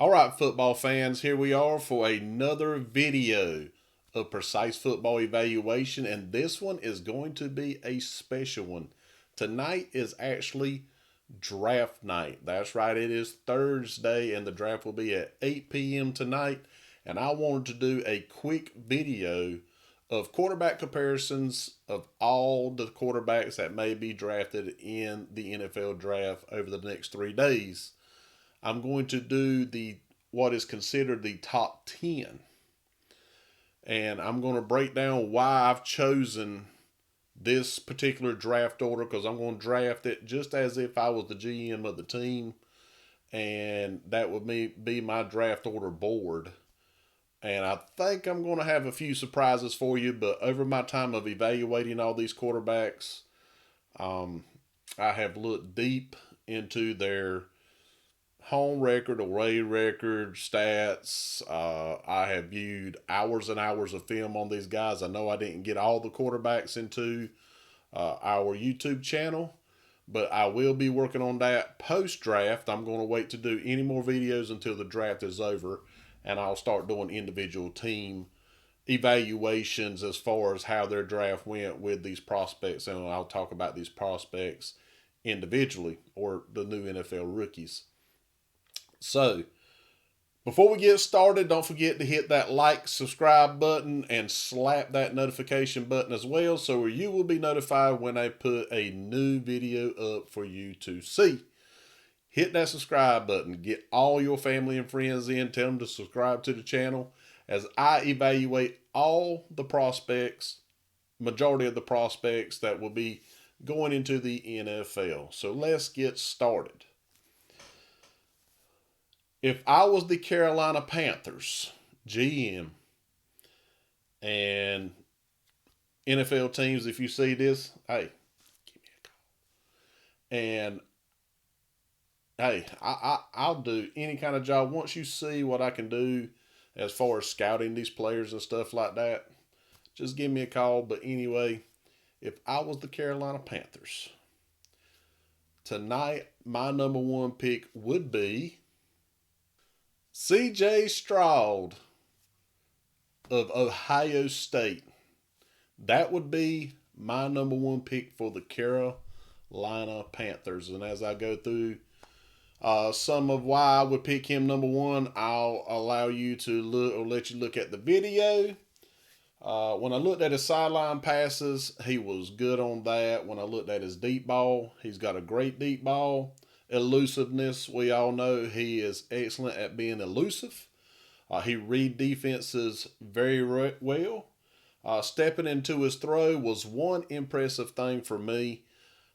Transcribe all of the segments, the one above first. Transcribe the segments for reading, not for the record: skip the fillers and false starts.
All right, football fans, here we are for another video of Precise Football Evaluation, and this one is going to be a special one. Tonight is actually draft night. That's right, it is Thursday, and the draft will be at 8 p.m. tonight. And I wanted to do a quick video of quarterback comparisons of all the quarterbacks that may be drafted in the NFL draft over the next 3 days. I'm going to do the what is considered the top 10. And I'm going to break down why I've chosen this particular draft order, because I'm going to draft it just as if I was the GM of the team. And that would be my draft order board. And I think I'm going to have a few surprises for you, but over my time of evaluating all these quarterbacks, I have looked deep into their home record, away record, stats. I have viewed hours and hours of film on these guys. I know I didn't get all the quarterbacks into our YouTube channel, but I will be working on that post draft. I'm going to wait to do any more videos until the draft is over, and I'll start doing individual team evaluations as far as how their draft went with these prospects, and I'll talk about these prospects individually, or the new NFL rookies. So, before we get started, don't forget to hit that like, subscribe button, and slap that notification button as well, so you will be notified when I put a new video up for you to see. Hit that subscribe button. Get all your family and friends in. Tell them to subscribe to the channel as I evaluate all the prospects, majority of the prospects that will be going into the NFL. So let's get started. If I was the Carolina Panthers GM, and NFL teams, if you see this, hey, give me a call. And hey, I'll do any kind of job. Once you see what I can do as far as scouting these players and stuff like that, just give me a call. But anyway, if I was the Carolina Panthers, tonight my number one pick would be C.J. Stroud of Ohio State. That would be my number one pick for the Carolina Panthers. And as I go through some of why I would pick him number one, I'll allow you to look, or let you look at the video. When I looked at his sideline passes, he was good on that. When I looked at his deep ball, he's got a great deep ball. Elusiveness, we all know he is excellent at being elusive. He read defenses very well. Stepping into his throw was one impressive thing for me.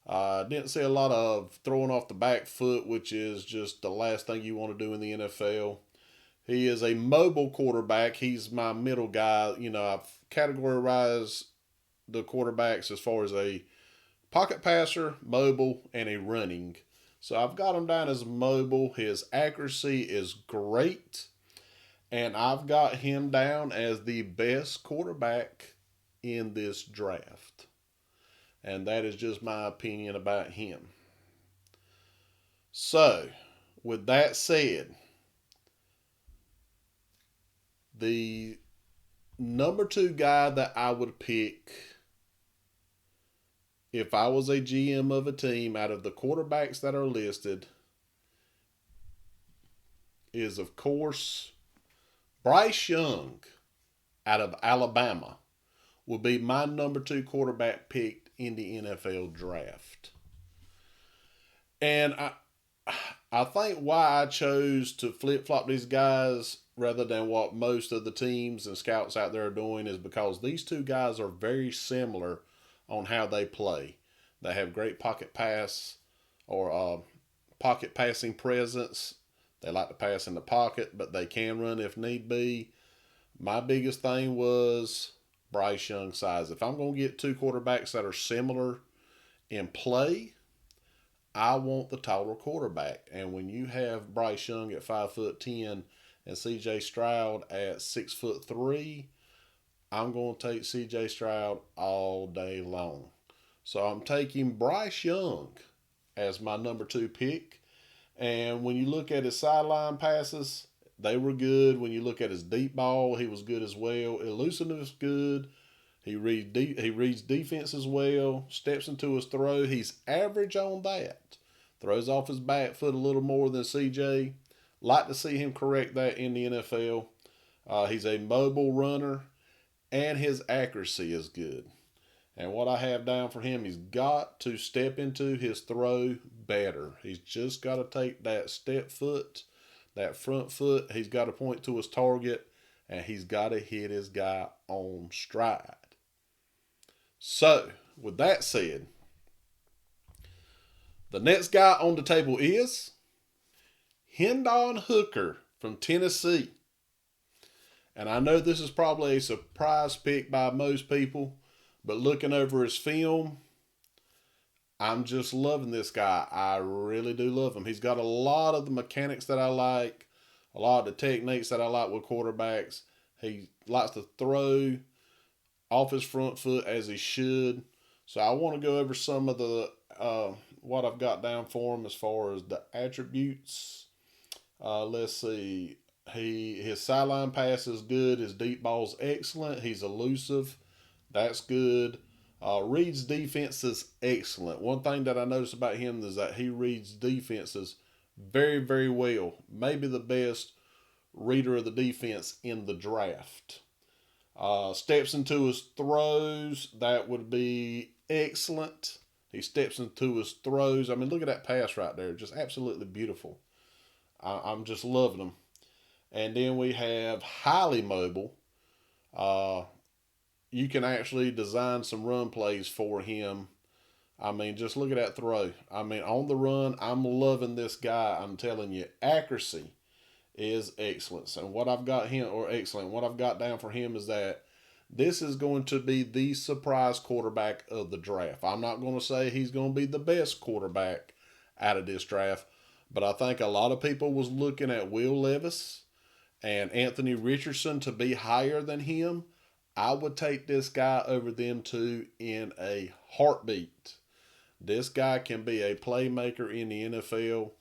Didn't see a lot of throwing off the back foot, which is just the last thing you want to do in the NFL. He is a mobile quarterback. He's my middle guy. You know, I've categorized the quarterbacks as far as a pocket passer, mobile, and a running. So I've got him down as mobile. His accuracy is great. And I've got him down as the best quarterback in this draft. And that is just my opinion about him. So, with that said, the number two guy that I would pick if I was a GM of a team out of the quarterbacks that are listed is, of course, Bryce Young out of Alabama will be my number two quarterback picked in the NFL draft. And I think why I chose to flip-flop these guys rather than what most of the teams and scouts out there are doing is because these two guys are very similar on how they play. They have great pocket pass or pocket passing presence. They like to pass in the pocket, but they can run if need be. My biggest thing was Bryce Young's size. If I'm going to get two quarterbacks that are similar in play, I want the taller quarterback. And when you have Bryce Young at 5'10" and C.J. Stroud at 6'3", I'm going to take C.J. Stroud all day long. So I'm taking Bryce Young as my number two pick. And when you look at his sideline passes, they were good. When you look at his deep ball, he was good as well. Elusiveness good. He reads defense as well. Steps into his throw. He's average on that. Throws off his back foot a little more than CJ. Like to see him correct that in the NFL. He's a mobile runner, and his accuracy is good. And what I have down for him, he's got to step into his throw better. He's just got to take that step foot, that front foot. He's got to point to his target, and he's got to hit his guy on stride. So, with that said, the next guy on the table is Hendon Hooker from Tennessee. And I know this is probably a surprise pick by most people, but looking over his film, I'm just loving this guy. I really do love him. He's got a lot of the mechanics that I like, a lot of the techniques that I like with quarterbacks. He likes to throw off his front foot as he should. So I want to go over some of the what I've got down for him as far as the attributes. Let's see. His sideline pass is good. His deep ball's excellent. He's elusive. That's good. Reads defenses excellent. One thing that I noticed about him is that he reads defenses very, very well. Maybe the best reader of the defense in the draft. Steps into his throws. That would be excellent. He steps into his throws. I mean, look at that pass right there. Just absolutely beautiful. I'm just loving him. And then we have highly mobile. You can actually design some run plays for him. I mean, just look at that throw. I mean, on the run, I'm loving this guy. I'm telling you, accuracy is excellent. And what I've got him, or excellent, what I've got down for him is that this is going to be the surprise quarterback of the draft. I'm not going to say he's going to be the best quarterback out of this draft, but I think a lot of people was looking at Will Levis and Anthony Richardson to be higher than him. I would take this guy over them two in a heartbeat. This guy can be a playmaker in the NFL.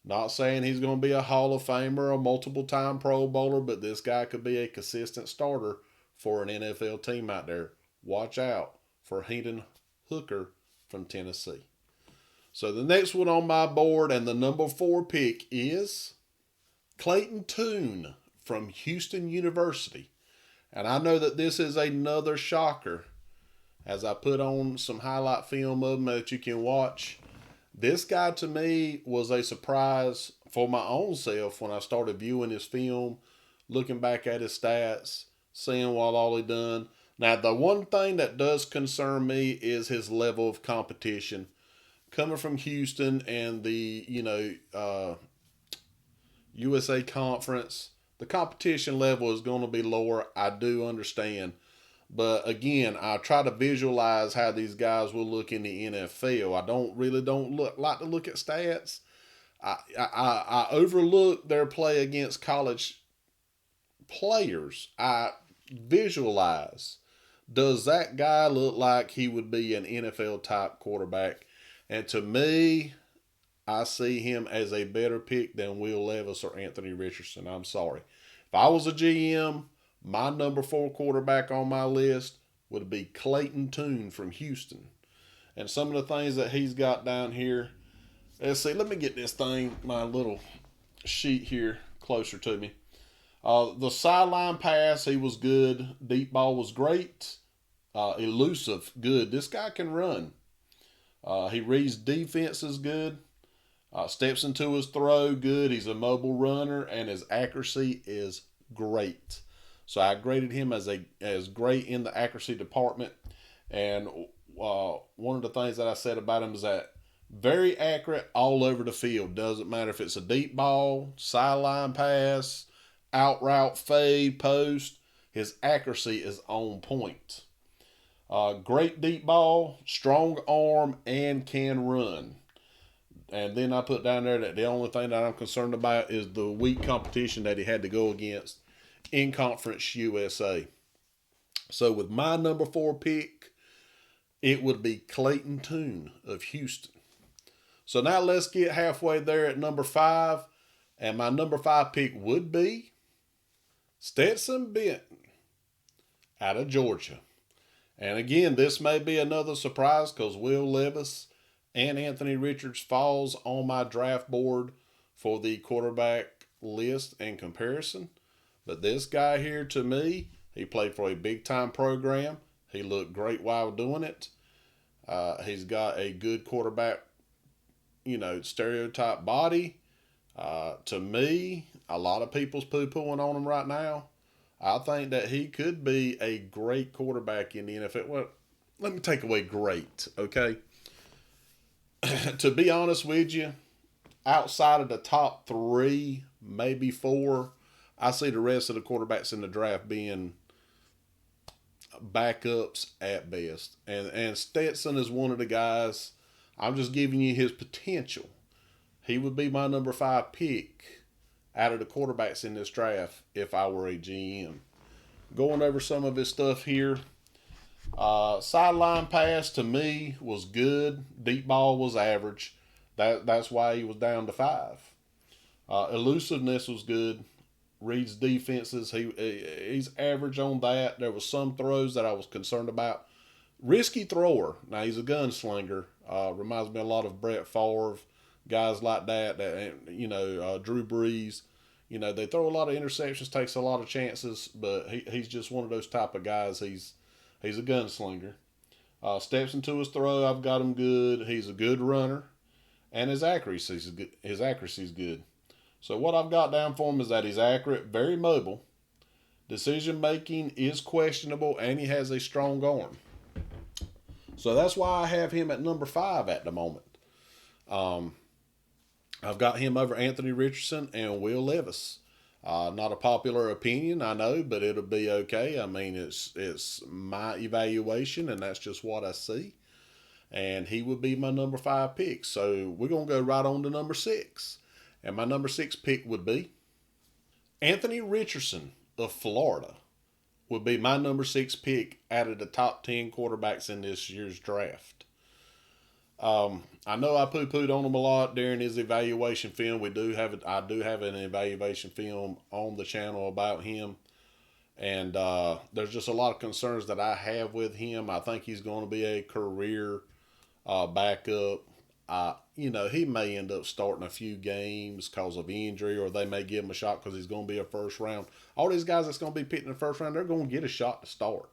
Not saying he's going to be a Hall of Famer, a multiple-time Pro Bowler, but this guy could be a consistent starter for an NFL team out there. Watch out for Hendon Hooker from Tennessee. So the next one on my board and the number 4 pick is Clayton Tune from Houston University. And I know that this is another shocker as I put on some highlight film of him that you can watch. This guy to me was a surprise for my own self when I started viewing his film, looking back at his stats, seeing what all he done. Now, the one thing that does concern me is his level of competition. Coming from Houston and the, USA Conference, the competition level is going to be lower. I do understand. But again, I try to visualize how these guys will look in the NFL. I don't like to look at stats. I overlook their play against college players. I visualize, does that guy look like he would be an NFL type quarterback? And to me, I see him as a better pick than Will Levis or Anthony Richardson. I'm sorry. If I was a GM, my number 4 quarterback on my list would be Clayton Tune from Houston. And some of the things that he's got down here. Let's see. Let me get this thing, my little sheet here, closer to me. The sideline pass, he was good. Deep ball was great. Elusive, good. This guy can run. He reads defenses good. Steps into his throw good. He's a mobile runner, and his accuracy is great. So I graded him as great in the accuracy department. And one of the things that I said about him is that very accurate all over the field. Doesn't matter if it's a deep ball, sideline pass, out route, fade, post. His accuracy is on point. Great deep ball, strong arm, and can run. And then I put down there that the only thing that I'm concerned about is the weak competition that he had to go against in Conference USA. So with my number 4 pick, it would be Clayton Tune of Houston. So now let's get halfway there at number 5. And my number 5 pick would be Stetson Bennett out of Georgia. And again, this may be another surprise because Will Levis and Anthony Richards falls on my draft board for the quarterback list and comparison. But this guy here, to me, he played for a big-time program. He looked great while doing it. He's got a good quarterback, stereotype body. To me, a lot of people's poo-pooing on him right now. I think that he could be a great quarterback in the NFL. Well, let me take away great, okay? To be honest with you, outside of the top 3, maybe 4, I see the rest of the quarterbacks in the draft being backups at best. And Stetson is one of the guys. I'm just giving you his potential. He would be my number 5 pick out of the quarterbacks in this draft if I were a GM. Going over some of his stuff here. Sideline pass to me was good. Deep ball was average. That's why he was down to 5. Elusiveness was good. Reads defenses. He's average on that. There was some throws that I was concerned about. Risky thrower. Now he's a gunslinger. Reminds me a lot of Brett Favre, guys like that. Drew Brees. They throw a lot of interceptions, takes a lot of chances, but he's just one of those type of guys. He's a gunslinger. Steps into his throw. I've got him good. He's a good runner, and his accuracy's good. So what I've got down for him is that he's accurate, very mobile. Decision making is questionable, and he has a strong arm. So that's why I have him at number 5 at the moment. I've got him over Anthony Richardson and Will Levis. Not a popular opinion, I know, but it'll be okay. I mean, it's my evaluation, and that's just what I see. And he would be my number 5 pick. So we're going to go right on to number 6. And my number 6 pick would be Anthony Richardson of Florida would be my number 6 pick out of the top 10 quarterbacks in this year's draft. I know I poo-pooed on him a lot during his evaluation film. I do have an evaluation film on the channel about him. And there's just a lot of concerns that I have with him. I think he's going to be a career backup. He may end up starting a few games because of injury, or they may give him a shot because he's going to be a first round. All these guys that's going to be picked in the first round, they're going to get a shot to start.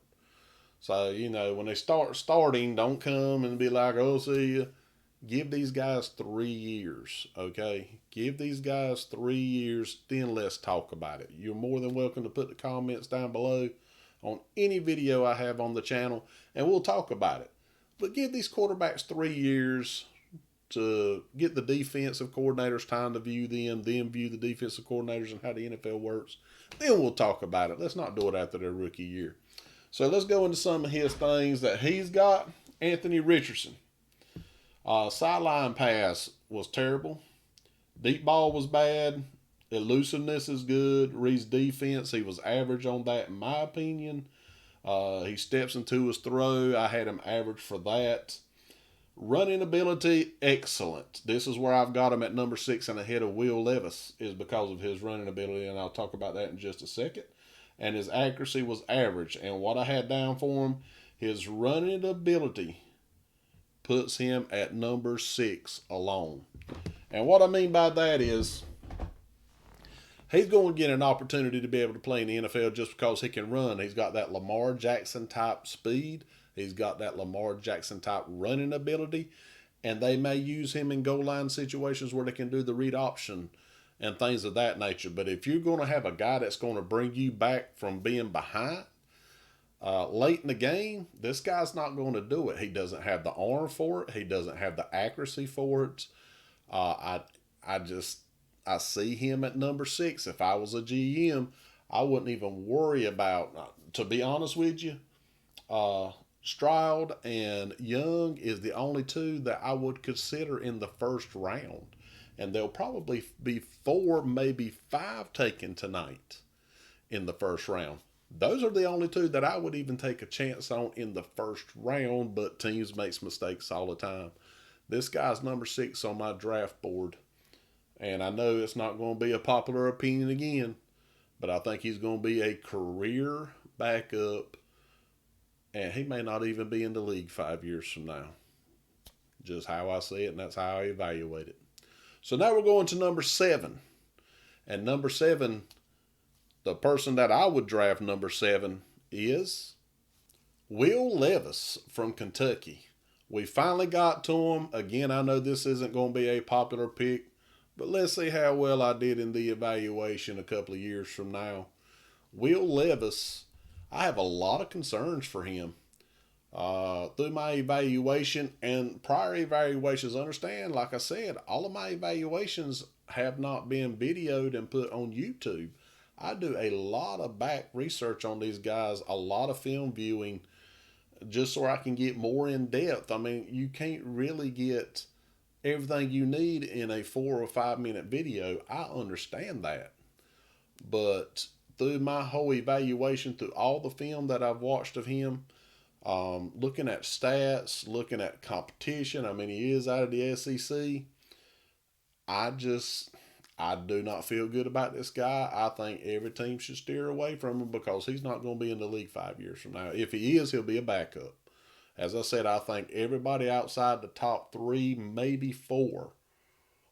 So, when they start starting, don't come and be like, oh, see you. Give these guys 3 years, okay? Give these guys 3 years, then let's talk about it. You're more than welcome to put the comments down below on any video I have on the channel, and we'll talk about it. But give these quarterbacks 3 years to get the defensive coordinators time to view them, then view the defensive coordinators and how the NFL works. Then we'll talk about it. Let's not do it after their rookie year. So let's go into some of his things that he's got. Anthony Richardson. Sideline pass was terrible. Deep ball was bad. Elusiveness is good. Reads defense. He was average on that, in my opinion. He steps into his throw. I had him average for that. Running ability, excellent. This is where I've got him at number 6 and ahead of Will Levis, is because of his running ability, and I'll talk about that in just a second. And his accuracy was average. And what I had down for him, his running ability puts him at number 6 alone. And what I mean by that is he's going to get an opportunity to be able to play in the NFL just because he can run. He's got that Lamar Jackson type speed. He's got that Lamar Jackson type running ability. And they may use him in goal line situations where they can do the read option and things of that nature. But if you're going to have a guy that's going to bring you back from being behind late in the game, this guy's not going to do it. He doesn't have the arm for it. He doesn't have the accuracy for it. I see him at number 6. If I was a GM, I wouldn't even worry about, to be honest with you, Stroud and Young is the only 2 that I would consider in the first round. And there'll probably be 4, maybe 5 taken tonight in the first round. Those are the only 2 that I would even take a chance on in the first round, but teams make mistakes all the time. This guy's number 6 on my draft board. And I know it's not going to be a popular opinion again, but I think he's going to be a career backup, and he may not even be in the league 5 years from now. Just how I see it, and that's how I evaluate it. So now we're going to number 7. And number 7, the person that I would draft number 7 is Will Levis from Kentucky. We finally got to him. Again, I know this isn't going to be a popular pick, but let's see how well I did in the evaluation a couple of years from now. Will Levis, I have a lot of concerns for him. Through my evaluation and prior evaluations, understand, like I said, all of my evaluations have not been videoed and put on YouTube. I do a lot of back research on these guys, a lot of film viewing, just so I can get more in depth. I mean, you can't really get everything you need in a 4 or 5 minute video. I understand that. But through my whole evaluation, through all the film that I've watched of him, looking at stats, looking at competition, I mean, he is out of the SEC. I do not feel good about this guy. I think every team should steer away from him because he's not going to be in the league 5 years from now. If he is, he'll be a backup. As I said, I think everybody outside the top 3, maybe 4,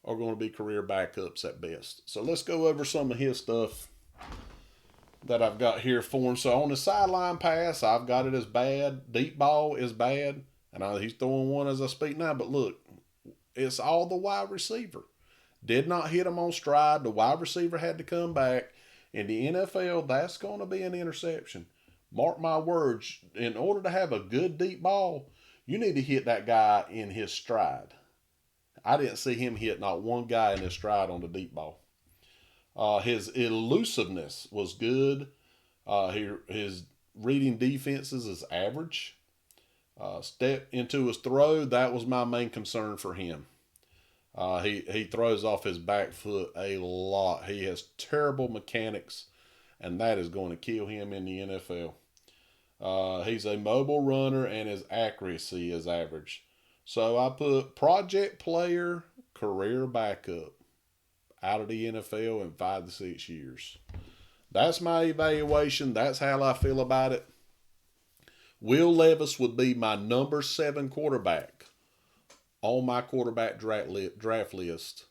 are going to be career backups at best. So let's go over some of his stuff that I've got here for him. So on the sideline pass, I've got it as bad. Deep ball is bad. And he's throwing one as I speak now. But look, it's all the wide receiver. Did not hit him on stride. The wide receiver had to come back. In the NFL, that's going to be an interception. Mark my words, in order to have a good deep ball, you need to hit that guy in his stride. I didn't see him hit not one guy in his stride on the deep ball. His elusiveness was good. His reading defenses is average. Step into his throw, that was my main concern for him. He throws off his back foot a lot. He has terrible mechanics, and that is going to kill him in the NFL. He's a mobile runner, and his accuracy is average. So I put project player, career backup out of the NFL in 5 to 6 years. That's my evaluation. That's how I feel about it. Will Levis would be my number 7 quarterback on my quarterback draft list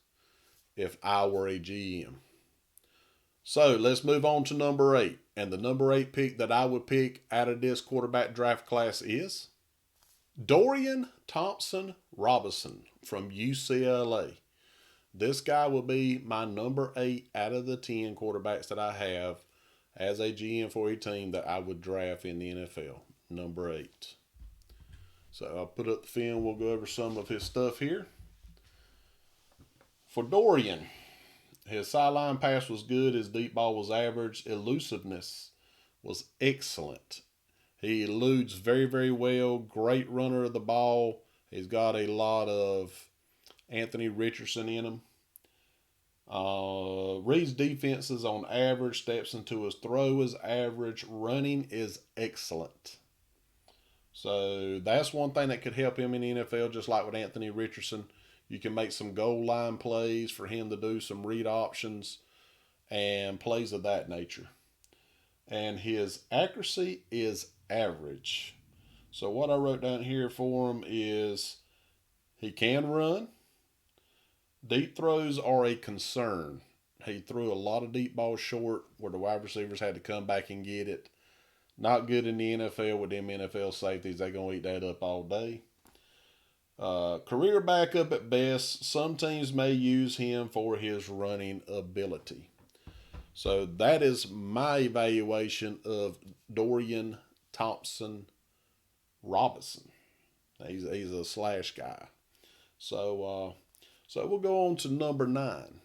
if I were a GM. So let's move on to number 8. And the number 8 pick that I would pick out of this quarterback draft class is Dorian Thompson-Robinson from UCLA. This guy will be my number 8 out of the 10 quarterbacks that I have as a GM for a team that I would draft in the NFL. Number 8. So I'll put up the film. We'll go over some of his stuff here. For Dorian, his sideline pass was good. His deep ball was average. Elusiveness was excellent. He eludes very, very well. Great runner of the ball. He's got a lot of Anthony Richardson in him. Reads defenses on average. Steps into his throw is average. Running is excellent. So that's one thing that could help him in the NFL, just like with Anthony Richardson. You can make some goal line plays for him to do some read options and plays of that nature. And his accuracy is average. So what I wrote down here for him is he can run. Deep throws are a concern. He threw a lot of deep balls short where the wide receivers had to come back and get it. Not good in the NFL with them NFL safeties. They're going to eat that up all day. Career backup at best. Some teams may use him for his running ability. So that is my evaluation of Dorian Thompson-Robinson. He's a slash guy. So we'll go on to number 9.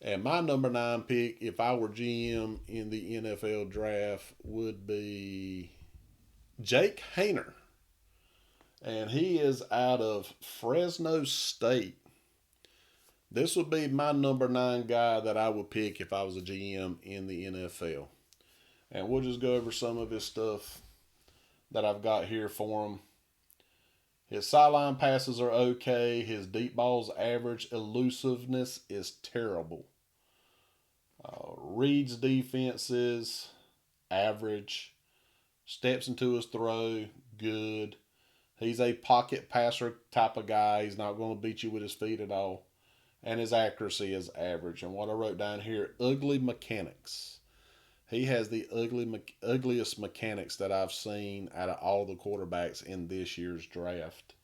And my number 9 pick, if I were GM in the NFL draft, would be Jake Haener. And he is out of Fresno State. This would be my number 9 guy that I would pick if I was a GM in the NFL. And we'll just go over some of his stuff that I've got here for him. His sideline passes are okay. His deep balls average. Elusiveness is terrible. Reads defenses average. Steps into his throw good. He's a pocket passer type of guy. He's not going to beat you with his feet at all. And his accuracy is average. And what I wrote down here, ugly mechanics. He has the ugliest mechanics that I've seen out of all the quarterbacks in this year's draft.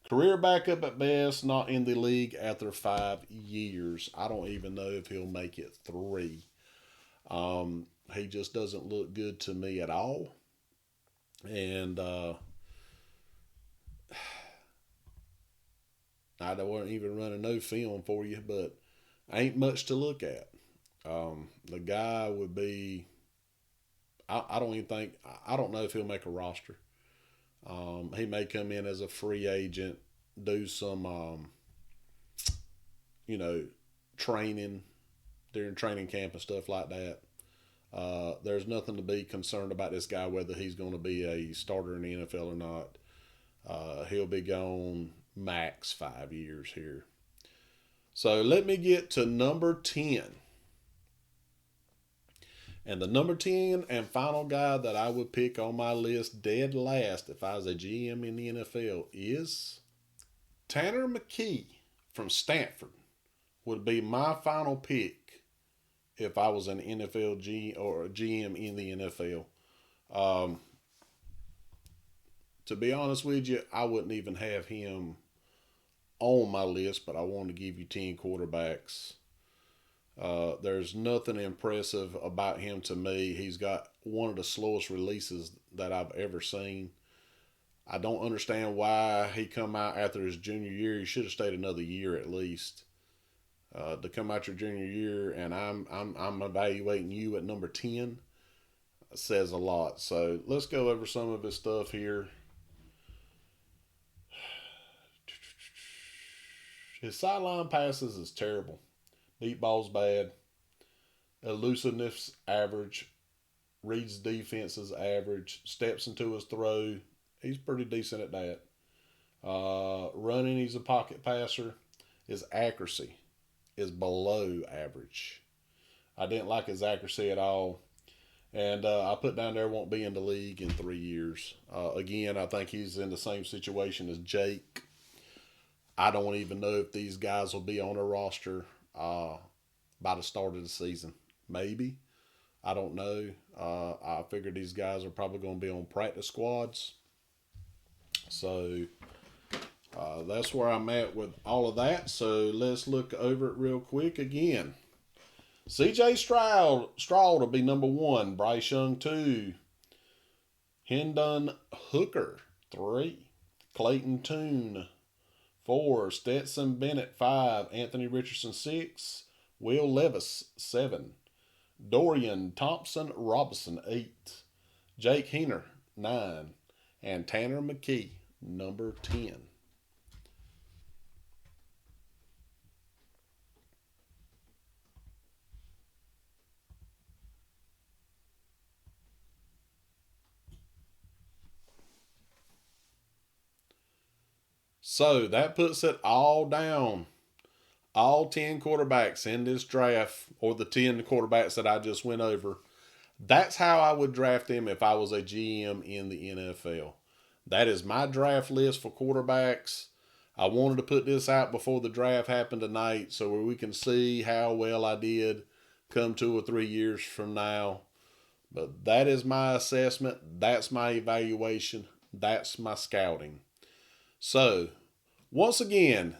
Career backup at best, not in the league after 5 years. I don't even know if he'll make it 3. He just doesn't look good to me at all. And I don't even running no film for you, but ain't much to look at. The guy would be. I don't even think. I don't know if he'll make a roster. He may come in as a free agent, do some, training during training camp and stuff like that. There's nothing to be concerned about this guy, whether he's going to be a starter in the NFL or not. He'll be gone max 5 years here. So let me get to number 10. And the number 10 and final guy that I would pick on my list dead last if I was a GM in the NFL is Tanner McKee from Stanford. Would be my final pick if I was an NFL G or a GM in the NFL. To be honest with you, I wouldn't even have him on my list, but I wanted to give you 10 quarterbacks. There's nothing impressive about him to me. He's got one of the slowest releases that I've ever seen. I don't understand why he come out after his junior year. He should have stayed another year at least. To come out your junior year and I'm evaluating you at number 10 says a lot. So let's go over some of his stuff here. His sideline passes is terrible. Deep ball's bad. Elusiveness average. Reads defenses average. Steps into his throw. He's pretty decent at that. Running, he's a pocket passer. His accuracy is below average. I didn't like his accuracy at all. And I put down there won't be in the league in 3 years. Again, I think he's in the same situation as Jake. I don't even know if these guys will be on a roster by the start of the season. Maybe. I don't know. I figured these guys are probably going to be on practice squads. So that's where I'm at with all of that. So let's look over it real quick again. CJ Stroud will be number 1. Bryce Young 2. Hendon Hooker 3. Clayton Tune 4. Stetson Bennett 5. Anthony Richardson 6. Will Levis 7. Dorian Thompson Robinson 8. Jake Heener 9. And Tanner McKee number 10. So that puts it all down. All 10 quarterbacks in this draft, or the 10 quarterbacks that I just went over. That's how I would draft them if I was a GM in the NFL. That is my draft list for quarterbacks. I wanted to put this out before the draft happened tonight so we can see how well I did come 2 or 3 years from now. But that is my assessment. That's my evaluation. That's my scouting. So, once again,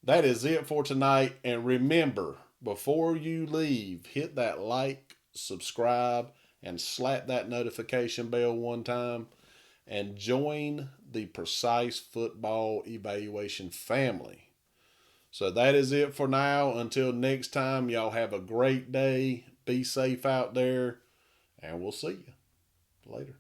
that is it for tonight. And remember, before you leave, hit that like, subscribe, and slap that notification bell one time. And join the Precise Football Evaluation family. So that is it for now. Until next time, y'all have a great day. Be safe out there. And we'll see you later.